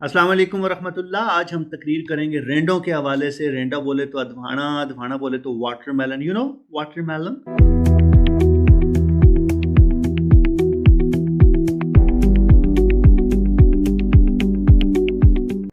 अस्सलाम वालेकुम वरहमतुल्लाह। आज हम तकरीर करेंगे रेंडों के हवाले से। रेंडा बोले तो अधवाना, अधवाना बोले तो वाटरमेलन। वाटरमेलन।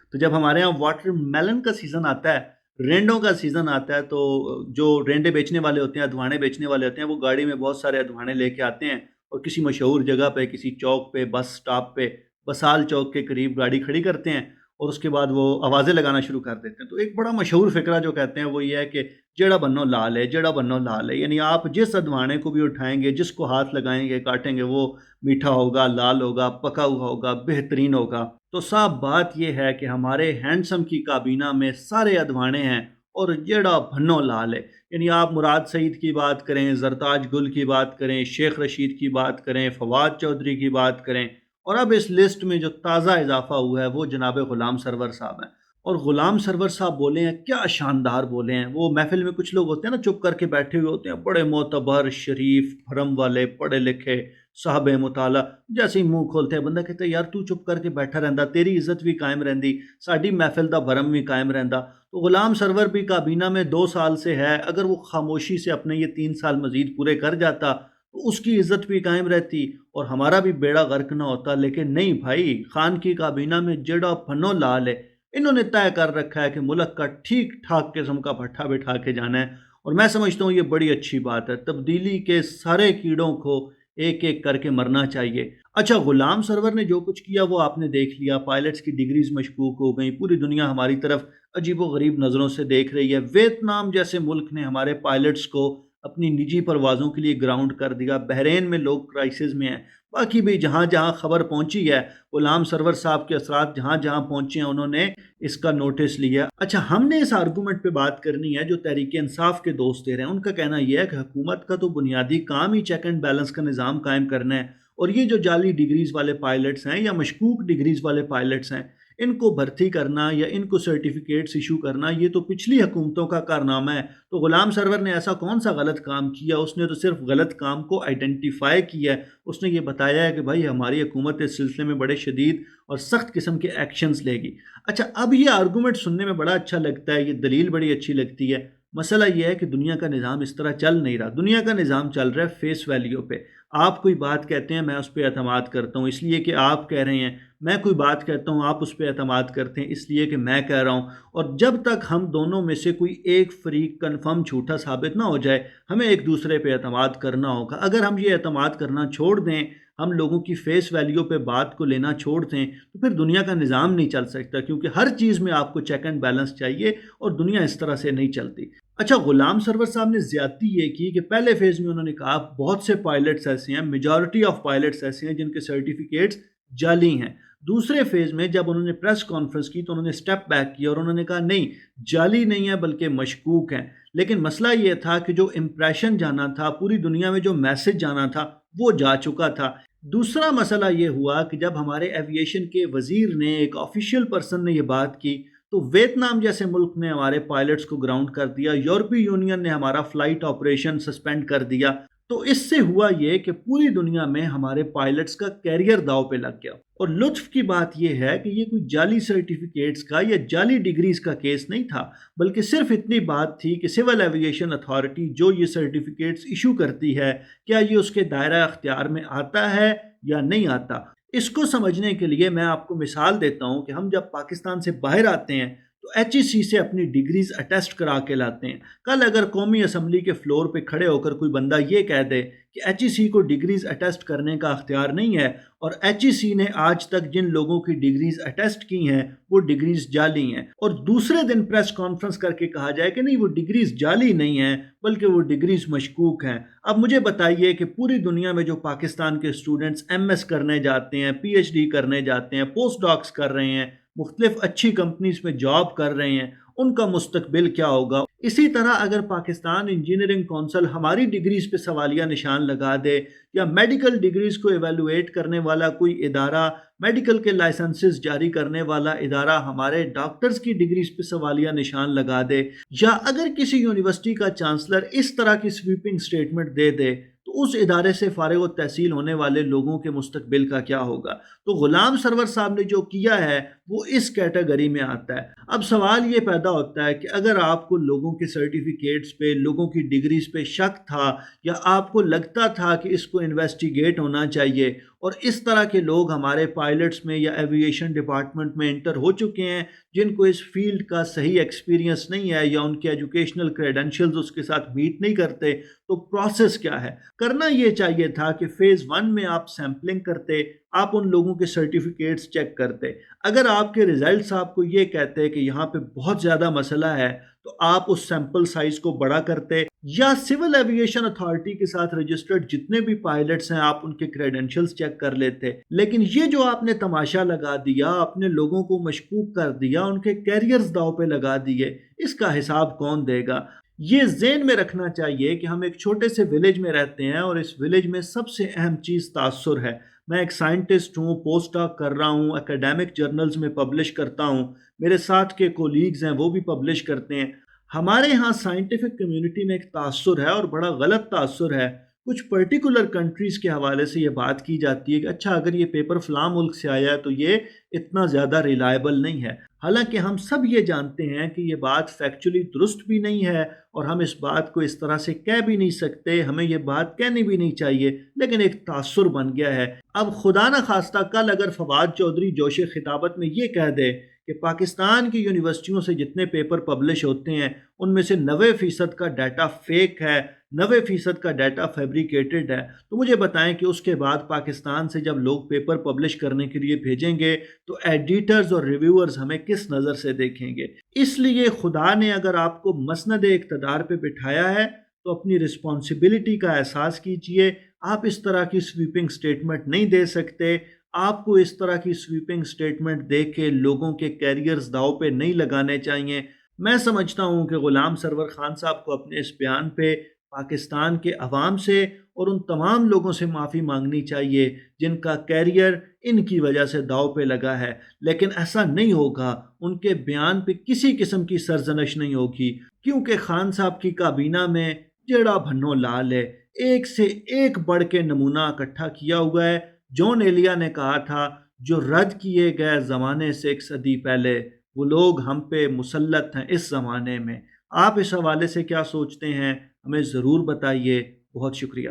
तो जब हमारे यहाँ वाटरमेलन का सीज़न आता है, रेंडों का सीज़न आता है, तो जो रेंडे बेचने वाले होते हैं, अधवाने बेचने वाले होते हैं, वो गाड़ी में बहुत सारे अधवाने लेके आते हैं और किसी मशहूर जगह पे, किसी चौक पे, बस स्टॉप पे, बसाल चौक के करीब गाड़ी खड़ी करते हैं और उसके बाद वो आवाज़ें लगाना शुरू कर देते हैं। तो एक बड़ा मशहूर फ़िक्रा जो कहते हैं वो ये है कि जेड़ा बन्नो लाल है, जेड़ा बन्नो लाल है। यानी आप जिस अधवाने को भी उठाएंगे, जिसको हाथ लगाएंगे, काटेंगे, वो मीठा होगा, लाल होगा, पका हुआ होगा, बेहतरीन होगा। तो साफ बात यह है कि हमारे हैंडसम की काबीना में सारे अधवाने हैं और जेड़ा भन्नो लाल है। यानी आप मुराद सईद की बात करें, जरताज गुल की बात करें, शेख रशीद की बात करें, फवाद चौधरी की बात करें, और अब इस लिस्ट में जो ताज़ा इजाफा हुआ है वो जनाब ग़ुलाम सरवर साहब हैं। और ग़ुलाम सरवर साहब बोले हैं, क्या शानदार बोले हैं। वो महफिल में कुछ लोग होते हैं ना, चुप करके बैठे हुए होते हैं, बड़े मोतबर, शरीफ, फरम वाले, पढ़े लिखे, साहब मुताला। जैसे ही मुंह खोलते हैं बंदा कहता है यार तू चुप करके बैठा रहंदा, तेरी इज्जत भी कायम रहंदी, साडी महफिल दा भरम भी कायम रहंदा। तो ग़ुलाम सरवर भी काबीना में 2 साल से है, अगर वो खामोशी से अपने ये 3 साल मजीद पूरे कर जाता तो उसकी इज्जत भी कायम रहती और हमारा भी बेड़ा गर्क ना होता। लेकिन नहीं भाई, खान की काबीना में जेड़ा फनो लाल है, इन्होंने तय कर रखा है कि मुल्क का ठीक ठाक किस्म का भट्ठा बिठा के जाना है। और मैं समझता हूँ ये बड़ी अच्छी बात है। तब्दीली के सारे कीड़ों को एक एक करके मरना चाहिए। अच्छा, ग़ुलाम सरवर ने जो कुछ किया वो आपने देख लिया। पायलट्स की डिग्रीज मशकूक हो गई, पूरी दुनिया हमारी तरफ अजीबो गरीब नज़रों से देख रही है। वियतनाम जैसे मुल्क ने हमारे पायलट्स को अपनी निजी परवाज़ों के लिए ग्राउंड कर दिया। बहरीन में लोग क्राइसिस में हैं। बाकी भी जहाँ जहाँ खबर पहुँची है, ग़ुलाम सरवर साहब के असरात जहाँ जहाँ पहुँचे हैं, उन्होंने इसका नोटिस लिया। अच्छा, हमने इस आर्गूमेंट पे बात करनी है जो तहरीक इंसाफ के दोस्त दे रहे हैं। उनका कहना यह है कि हुकूमत का तो बुनियादी काम ही चेक एंड बैलेंस का निज़ाम कायम करना है, और ये जो जाली डिग्रीज़ वाले पायलट्स हैं या मशकूक डिग्रीज़ वाले पायलट्स हैं, इनको भर्ती करना या इनको सर्टिफिकेट्स इशू करना, ये तो पिछली हुकूमतों का कारनामा है। तो ग़ुलाम सरवर ने ऐसा कौन सा गलत काम किया? उसने तो सिर्फ गलत काम को आइडेंटिफाई किया है। उसने ये बताया है कि भाई हमारी हुकूमत इस सिलसिले में बड़े शदीद और सख्त किस्म के एक्शंस लेगी। अच्छा, अब ये आर्गूमेंट सुनने में बड़ा अच्छा लगता है, ये दलील बड़ी अच्छी लगती है। मसला ये है कि दुनिया का निज़ाम इस तरह चल नहीं रहा। दुनिया का निज़ाम चल रहा है फेस वैल्यू पे। आप कोई बात कहते हैं, मैं उस पर एतमाद करता हूँ इसलिए कि आप कह रहे हैं। मैं कोई बात कहता हूँ, आप उस पर एतमाद करते हैं इसलिए कि मैं कह रहा हूँ। और जब तक हम दोनों में से कोई एक फरीक कन्फर्म झूठा साबित ना हो जाए, हमें एक दूसरे पे एतमाद करना होगा। अगर हम ये एतमाद करना छोड़ दें, हम लोगों की फेस वैल्यू पे बात को लेना छोड़ दें, तो फिर दुनिया का निज़ाम नहीं चल सकता, क्योंकि हर चीज़ में आपको चेक एंड बैलेंस चाहिए और दुनिया इस तरह से नहीं चलती। अच्छा, ग़ुलाम सरवर साहब ने ज़्यादती ये की कि पहले फेज़ में उन्होंने कहा बहुत से पायलट्स ऐसे हैं, मेजॉरिटी ऑफ पायलट्स ऐसे हैं जिनके सर्टिफिकेट्स जाली हैं। दूसरे फेज़ में जब उन्होंने प्रेस कॉन्फ्रेंस की तो उन्होंने स्टेप बैक किया और उन्होंने कहा नहीं, जाली नहीं है बल्कि मशकूक हैं। लेकिन मसला ये था कि जो इम्प्रेशन जाना था, पूरी दुनिया में जो मैसेज जाना था, वो जा चुका था। दूसरा मसला ये हुआ कि जब हमारे एविएशन के वज़ीर ने, एक ऑफिशियल पर्सन ने ये बात की, तो वियतनाम जैसे मुल्क ने हमारे पायलट्स को ग्राउंड कर दिया, यूरोपीय यूनियन ने हमारा फ़्लाइट ऑपरेशन सस्पेंड कर दिया। तो इससे हुआ ये कि पूरी दुनिया में हमारे पायलट्स का कैरियर दांव पे लग गया। और लुत्फ की बात यह है कि ये कोई जाली सर्टिफिकेट्स का या जाली डिग्रीज का केस नहीं था, बल्कि सिर्फ इतनी बात थी कि सिविल एविएशन अथॉरिटी जो ये सर्टिफिकेट्स इशू करती है, क्या ये उसके दायरा अख्तियार में आता है या नहीं आता। इसको समझने के लिए मैं आपको मिसाल देता हूँ कि हम जब पाकिस्तान से बाहर आते हैं तो HEC से अपनी डिग्रीज अटेस्ट करा के लाते हैं। कल अगर कौमी असम्बली के फ्लोर पे खड़े होकर कोई बंदा ये कह दे कि HEC को डिग्रीज अटेस्ट करने का अख्तियार नहीं है, और HEC ने आज तक जिन लोगों की डिग्रीज अटेस्ट की हैं वो डिग्रीज जाली हैं, और दूसरे दिन प्रेस कॉन्फ्रेंस करके कहा जाए कि नहीं वो डिग्रीज जाली नहीं हैं बल्कि वो डिग्रीज मशकूक हैं। अब मुझे बताइए कि पूरी दुनिया में जो पाकिस्तान के स्टूडेंट्स MS करने जाते हैं, PhD करने जाते हैं, पोस्ट डॉक्स कर रहे हैं, मुख्तलिफ अच्छी कंपनीज में जॉब कर रहे हैं, उनका मुस्तकबिल क्या होगा। इसी तरह अगर पाकिस्तान इंजीनियरिंग कौंसिल हमारी डिग्रीज पे सवालिया निशान लगा दे, या मेडिकल डिग्रीज को एवेलुएट करने वाला कोई इदारा, मेडिकल के लाइसेंसेस जारी करने वाला इदारा हमारे डॉक्टर्स की डिग्रीज पे सवालिया निशान लगा दे, या अगर किसी यूनिवर्सिटी का चांसलर इस तरह की स्वीपिंग स्टेटमेंट दे दे, तो تو اس ادارے سے فارغ التحصیل ہونے والے لوگوں کے مستقبل کا کیا ہوگا؟ تو غلام سرور صاحب نے جو کیا ہے وہ اس کیٹیگری میں آتا ہے۔ اب سوال یہ پیدا ہوتا ہے کہ اگر آپ کو لوگوں کے سرٹیفکیٹس پہ، لوگوں کی ڈگریز پہ شک تھا، یا آپ کو لگتا تھا کہ اس کو انویسٹیگیٹ ہونا چاہیے، اور اس طرح کے لوگ ہمارے پائلٹس میں یا ایوییشن ڈپارٹمنٹ میں انٹر ہو چکے ہیں جن کو اس فیلڈ کا صحیح ایکسپیرینس نہیں ہے، یا ان کے ایجوکیشنل کریڈنشلز اس کے ساتھ میٹ نہیں کرتے، تو پروسیس کیا ہے؟ کرنا یہ چاہیے تھا کہ فیز 1 میں آپ سیمپلنگ کرتے، آپ ان لوگوں کے سرٹیفکیٹس چیک کرتے۔ اگر آپ کے ریزلٹس آپ کو یہ کہتے کہ یہاں پہ بہت زیادہ مسئلہ ہے، تو آپ اس سیمپل سائز کو بڑا کرتے، یا سول ایوییشن اتھارٹی کے ساتھ رجسٹرڈ جتنے بھی پائلٹس ہیں آپ ان کے کریڈنشلز چیک کر لیتے۔ لیکن یہ جو آپ نے تماشا لگا دیا، اپنے لوگوں کو مشکوک کر دیا، ان کے کیریئرز داؤ پہ لگا دیے، اس کا حساب کون دے گا؟ یہ ذہن میں رکھنا چاہیے کہ ہم ایک چھوٹے سے ولیج میں رہتے ہیں، اور اس ولیج میں سب سے اہم چیز تاثر ہے۔ میں ایک سائنٹسٹ ہوں، پوسٹ ڈاک کر رہا ہوں، اکیڈیمک جرنلز میں پبلش کرتا ہوں، میرے ساتھ کے کولیگز ہیں وہ بھی پبلش کرتے ہیں۔ ہمارے ہاں سائنٹیفک کمیونٹی میں ایک تاثر ہے، اور بڑا غلط تاثر ہے۔ کچھ پرٹیکولر کنٹریز کے حوالے سے یہ بات کی جاتی ہے کہ اچھا اگر یہ پیپر فلاں ملک سے آیا ہے تو یہ اتنا زیادہ ریلائبل نہیں ہے، حالانکہ ہم سب یہ جانتے ہیں کہ یہ بات فیکچولی درست بھی نہیں ہے، اور ہم اس بات کو اس طرح سے کہہ بھی نہیں سکتے، ہمیں یہ بات کہنی بھی نہیں چاہیے، لیکن ایک تاثر بن گیا ہے۔ اب خدا نہ خواستہ کل اگر فواد چودھری جوش خطابت میں یہ کہہ دے کہ پاکستان کی یونیورسٹیوں سے جتنے پیپر پبلش ہوتے ہیں ان میں سے 90% کا ڈیٹا فیک ہے، 90% کا ڈیٹا فیبریکیٹڈ ہے، تو مجھے بتائیں کہ اس کے بعد پاکستان سے جب لوگ پیپر پبلش کرنے کے لیے بھیجیں گے تو ایڈیٹرز اور ریویورز ہمیں کس نظر سے دیکھیں گے؟ اس لیے خدا نے اگر آپ کو مسند اقتدار پہ بٹھایا ہے تو اپنی رسپانسبلٹی کا احساس کیجئے۔ آپ اس طرح کی سویپنگ سٹیٹمنٹ نہیں دے سکتے۔ آپ کو اس طرح کی سویپنگ سٹیٹمنٹ دے کے لوگوں کے کیریئرز داؤ پہ نہیں لگانے چاہیے۔ میں سمجھتا ہوں کہ غلام سرور خان صاحب کو اپنے اس بیان پہ پاکستان کے عوام سے اور ان تمام لوگوں سے معافی مانگنی چاہیے جن کا کیریئر ان کی وجہ سے داؤ پہ لگا ہے، لیکن ایسا نہیں ہوگا، ان کے بیان پہ کسی قسم کی سرزنش نہیں ہوگی، کیونکہ خان صاحب کی کابینہ میں جیڑا بھنو لال ہے، ایک سے ایک بڑھ کے نمونہ اکٹھا کیا ہوا ہے۔ جون ایلیا نے کہا تھا جو رد کیے گئے زمانے سے 1 صدی پہلے، وہ لوگ ہم پہ مسلط ہیں اس زمانے میں۔ آپ اس حوالے سے کیا سوچتے ہیں؟ ہمیں ضرور بتائیے۔ بہت شکریہ۔